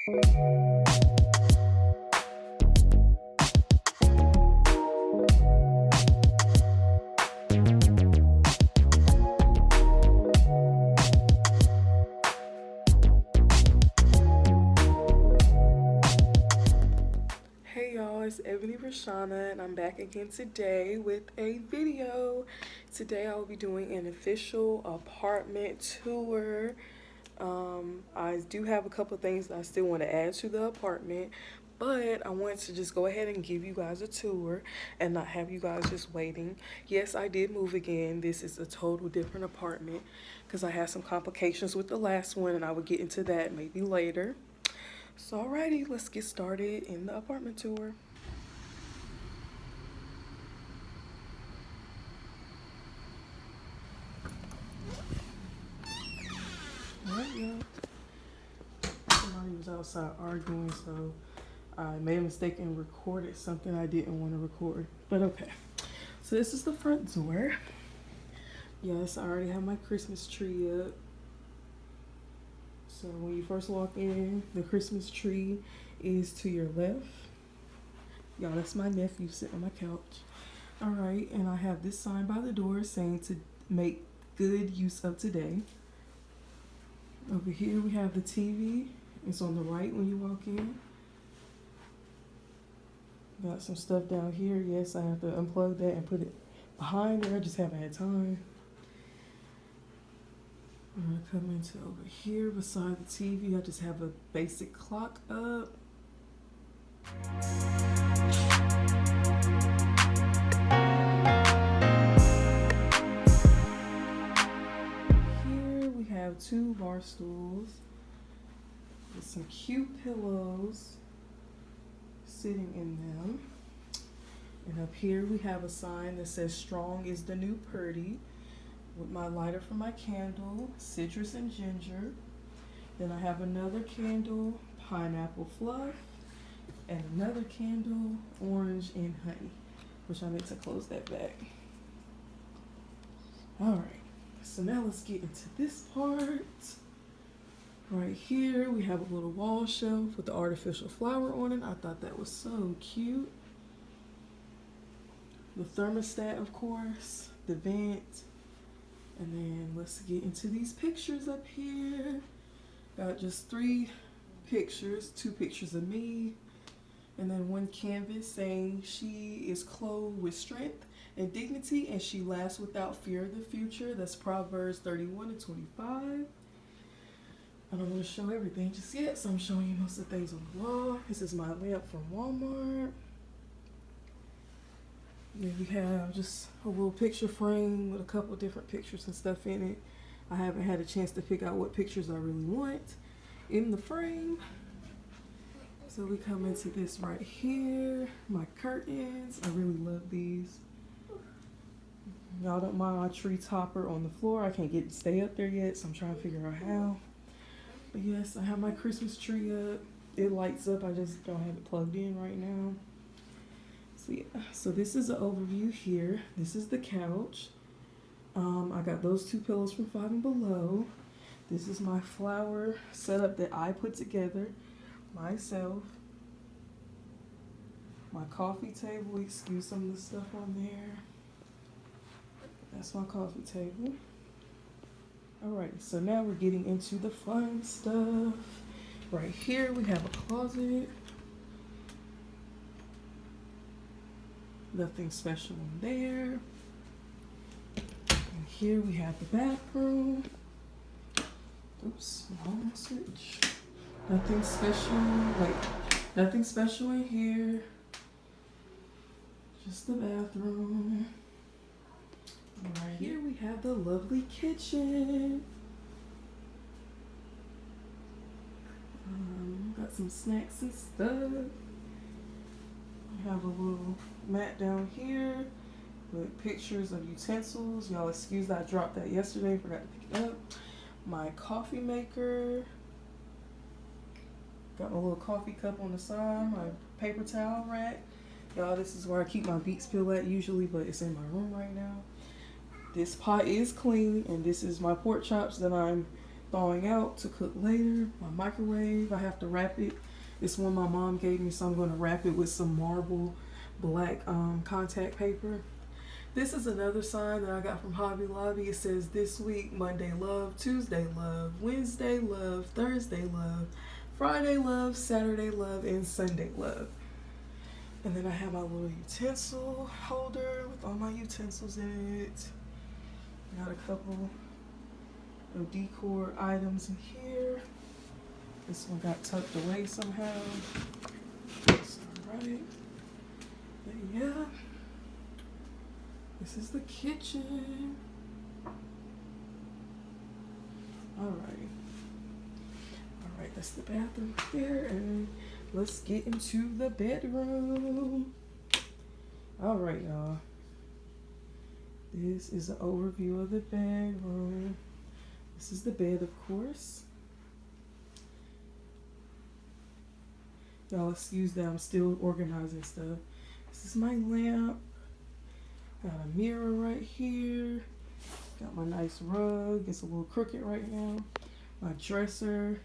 Hey y'all, it's Ebony Rashana, and I'm back again today with a video. Today I will be doing an official apartment tour. I do have a couple of things that I still want to add to the apartment, but I want to just go ahead and give you guys a tour and not have you guys just waiting. Yes, I did move again. This is a total different apartment because I had some complications with the last one, and I will get into that maybe later. So alrighty, let's get started in the apartment tour. Alright, y'all. Somebody was outside arguing, so I made a mistake and recorded something I didn't want to record. But okay. So this is the front door. Yes, I already have my Christmas tree up. So when you first walk in, the Christmas tree is to your left. Y'all, that's my nephew sitting on my couch. All right, and I have this sign by the door saying to make good use of today. Over here we have the TV. It's on the right when you walk in. Got some stuff down here. Yes, I have to unplug that and put it behind there. I just haven't had time. I'm gonna come into over here beside the TV. I just have a basic clock up. Here we have two bar stools with some cute pillows sitting in them. And up here we have a sign that says strong is the new pretty, with my lighter for my candle, citrus and ginger. Then I have another candle, pineapple fluff, and another candle, orange and honey, which I meant to close that back. All right, so now let's get into this part. Right here, we have a little wall shelf with the artificial flower on it. I thought that was so cute. The thermostat, of course, the vent. And then let's get into these pictures up here. Got just 3 pictures, 2 pictures of me, and then one canvas saying she is clothed with strength and dignity and she laughs without fear of the future. That's Proverbs 31:25. I don't want to show everything just yet, so I'm showing you most of the things on the wall. This is my lamp from Walmart. Then we have just a little picture frame with a couple different pictures and stuff in it. I haven't had a chance to pick out what pictures I really want in the frame. So we come into this right here. My curtains. I really love these. Y'all don't mind my tree topper on the floor. I can't get it to stay up there yet, so I'm trying to figure out how. But yes, I have my Christmas tree up. It lights up. I just don't have it plugged in right now. So yeah, so this is an overview here. This is the couch. I got those 2 pillows from Five and Below. This is my flower setup that I put together myself. My coffee table, excuse some of the stuff on there. That's my coffee table. Alright, so now we're getting into the fun stuff. Right here we have a closet. Nothing special in there. And here we have the bathroom. Oops, wrong switch. Nothing special, nothing special in here. Just the bathroom. And right here we have the lovely kitchen. Got some snacks and stuff. We have a little mat down here with pictures of utensils. Y'all excuse that I dropped that yesterday, forgot to pick it up. My coffee maker. Got my little coffee cup on the side, my paper towel rack. Y'all, this is where I keep my Beats pill at usually, but it's in my room right now. This pot is clean, and this is my pork chops that I'm thawing out to cook later. My microwave, I have to wrap it. It's one my mom gave me, so I'm going to wrap it with some marble black contact paper. This is another sign that I got from Hobby Lobby. It says this week, Monday love, Tuesday love, Wednesday love, Thursday love, Friday love, Saturday love, and Sunday love. And then I have my little utensil holder with all my utensils in it. Got a couple of decor items in here. This one got tucked away somehow. That's alright. But yeah, this is the kitchen. Alright. Alright, that's the bathroom there. And let's get into the bedroom. Alright, y'all. This is an overview of the bedroom. This is the bed, of course. Y'all excuse that, I'm still organizing stuff. This is my lamp. Got a mirror right here. Got my nice rug. It's a little crooked right now. My dresser.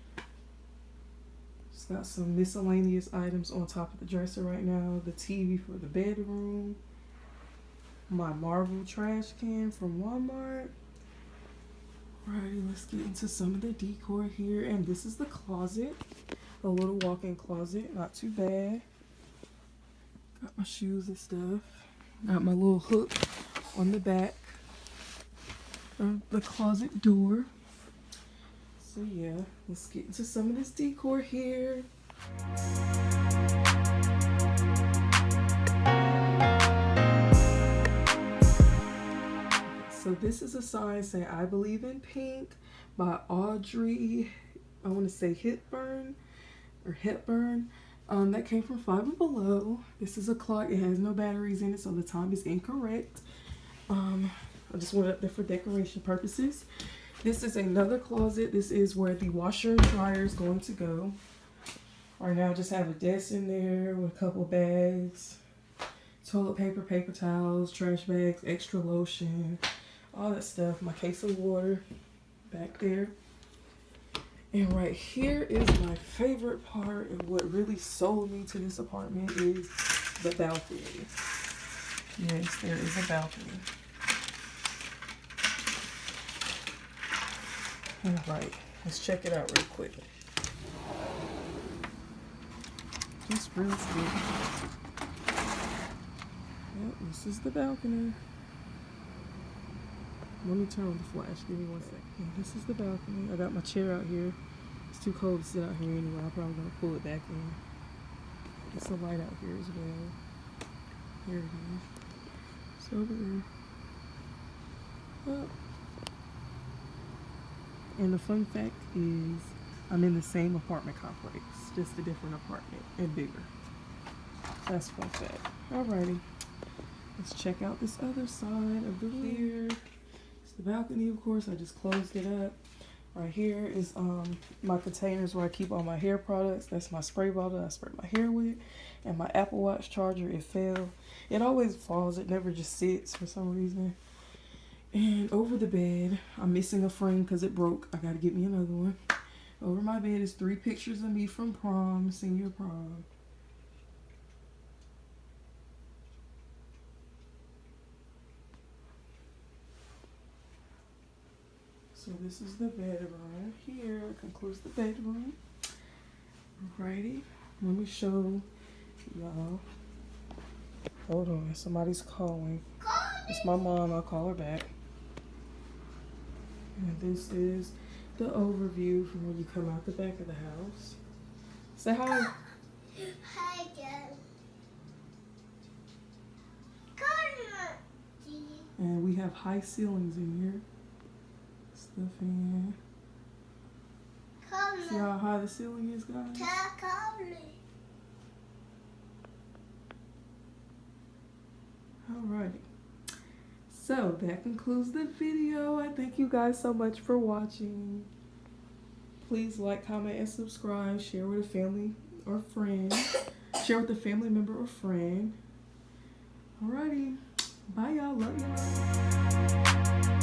Just got some miscellaneous items on top of the dresser right now. The TV for the bedroom. My marble trash can from Walmart. Alrighty, let's get into some of the decor here. And this is the closet. A little walk-in closet, not too bad. Got my shoes and stuff. Got my little hook on the back of the closet door. So yeah, let's get into some of this decor here. So this is a sign saying I Believe in Pink by Audrey, I want to say Hepburn. That came from Five and Below. This is a clock. It has no batteries in it, so the time is incorrect. I just want it up there for decoration purposes. This is another closet. This is where the washer and dryer is going to go. Right now, I just have a desk in there with a couple bags, toilet paper, paper towels, trash bags, extra lotion, all that stuff. My case of water back there. And right here is my favorite part, and what really sold me to this apartment is the balcony. Yes, there is a balcony. All right, let's check it out real quick. Just real quick. Yep, this is the balcony. Let me turn on the flash. Give me 1 second. Yeah, this is the balcony. I got my chair out here. It's too cold to sit out here anyway. I'm probably going to pull it back in. It's a light out here as well. Here it is. It's over there. Oh. And the fun fact is I'm in the same apartment complex. Just a different apartment and bigger. That's fun fact. Alrighty. Let's check out this other side of the rear. The balcony, of course, I just closed it up. Right here is my containers where I keep all my hair products. That's my spray bottle I spray my hair with. And my Apple Watch charger, it fell. It always falls, it never just sits for some reason. And over the bed, I'm missing a frame because it broke. I gotta get me another one. Over my bed is 3 pictures of me from prom, senior prom. So this is the bedroom. Here concludes the bedroom. Alrighty, let me show y'all. Hold on, somebody's calling. It's my mom, I'll call her back. And this is the overview from when you come out the back of the house. Say hi. Hi, Dad. And we have high ceilings in here. Stuff in. See how high the ceiling is, guys? Alrighty. So that concludes the video. I thank you guys so much for watching. Please like, comment, and subscribe. Share with a family or friend. Share with a family member or friend. Alrighty. Bye, y'all. Love y'all.